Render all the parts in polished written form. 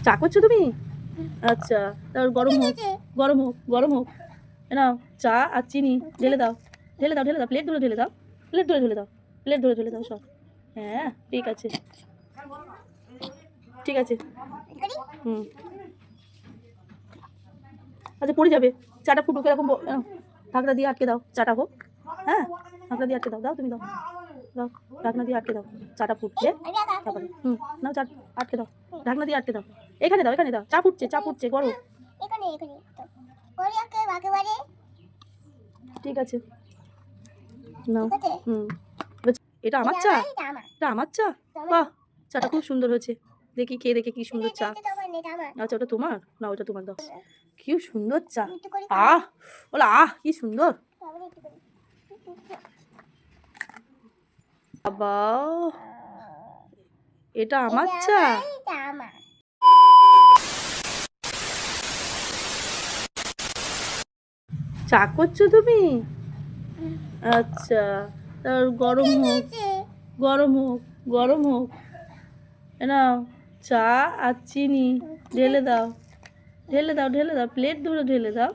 চা করছো তুমি? আচ্ছা, তারপর গরম হোক, গরম হোক, গরম হোক। নাও চা আর চিনি ঢেলে দাও, ঢেলে দাও, ঢেলে দাও, প্লেট ধরে ঢেলে দাও, প্লেট ধরে ঢেলে দাও, প্লেট ধরে ঢেলে দাও সব। হ্যাঁ ঠিক আছে, ঠিক আছে। হুম, আচ্ছা পড়ে যাবে। চাটা ফুটুক এরকম ঢাকনা দিয়ে আটকে দাও, চাটা হোক। হ্যাঁ, ঢাকনা দিয়ে আটকে দাও, দাও তুমি দাও, দাও ঢাকনা দিয়ে আটকে দাও। চাটা ফুটছে তারপরে নাও চা আটকে দাও, ঢাকনা দিয়ে আটকে দাও। এখানে দাও, এখানে দাও, চা ফুটছে, চা ফুটছে, গরম। ঠিক আছে নাও। হুম, এটা আমার চা, এটা আমার চা। বাহ, চাটা খুব সুন্দর হয়েছে। দেখি খেয়ে দেখে কি সুন্দর চা। আচ্ছা ওটা তোমার, না ওটা তোমার, দাও। কি সুন্দর চা, আহ বলো আহ কি সুন্দর। বাবা, এটা আমার চা। চা করছো তুমি? আচ্ছা, তার গরম হোক, গরম হোক, গরম হোক। নাও চা আর চিনি ঢেলে দাও, ঢেলে দাও, ঢেলে দাও, প্লেট ধরে ঢেলে দাও,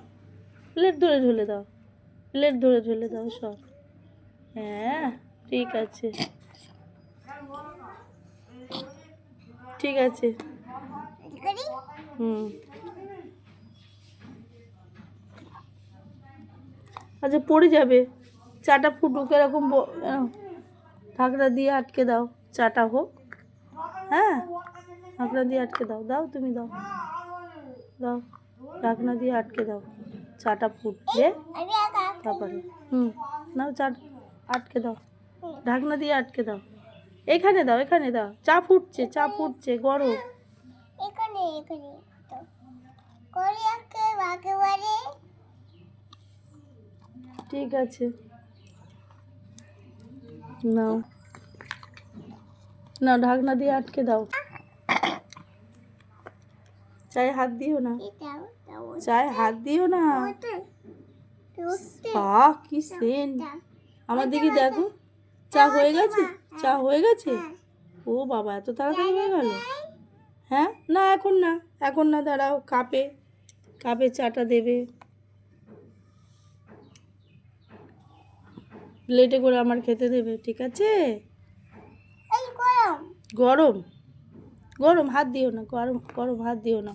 প্লেট ধরে ঢেলে দাও, প্লেট ধরে ঢেলে দাও সব। হ্যাঁ ঠিক আছে, ঠিক আছে। হুম, আচ্ছা পড়ে যাবে। চাটা ফুটুক এরকম ঢাকনা দিয়ে আটকে দাও, চাটা হোক। হ্যাঁ, ঢাকনা দিয়ে আটকে দাও, দাও তুমি দাও, দাও ঢাকনা দিয়ে আটকে দাও। চাটা ফুটলে তারপরে নাও চা আটকে দাও, ঢাকনা দিয়ে আটকে দাও। এখানে দাও, এখানে দাও, চা ফুটছে, চা ফুটছে, গরম। ঠিক আছে নাও, না ঢাকনা দিয়ে আটকে দাও। চায়ে হাত দিও না, চায়ে হাত দিও না। বাহ কি সেন্ট, আমার দিকে দেখো। চা হয়ে গেছে, চা হয়ে গেছে। ও বাবা, এত তাড়াতাড়ি হয়ে গেল। হ্যাঁ, না এখন না, এখন না, দাঁড়াও, কাপে, কাপে চাটা দেবে, প্লেটে করে আমার খেতে দেবে, ঠিক আছে? গরম, গরম হাত দিও না, গরম, গরম হাত দিও না,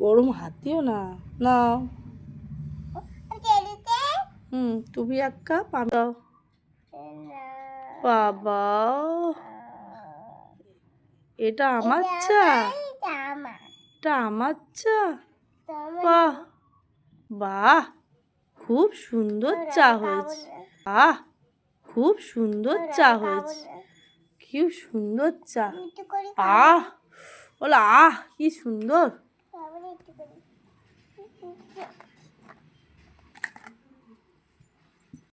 গরম হাত দিও না। নাও তুমি এক কাপ দাও। বাবা, এটা আমার চা, এটা আমার চা। বাহ, বাহ খুব সুন্দর চা হয়েছে, বাহ খুব সুন্দর চা হয়েছে, কি সুন্দর চা। আহ বলো আহ কি সুন্দর।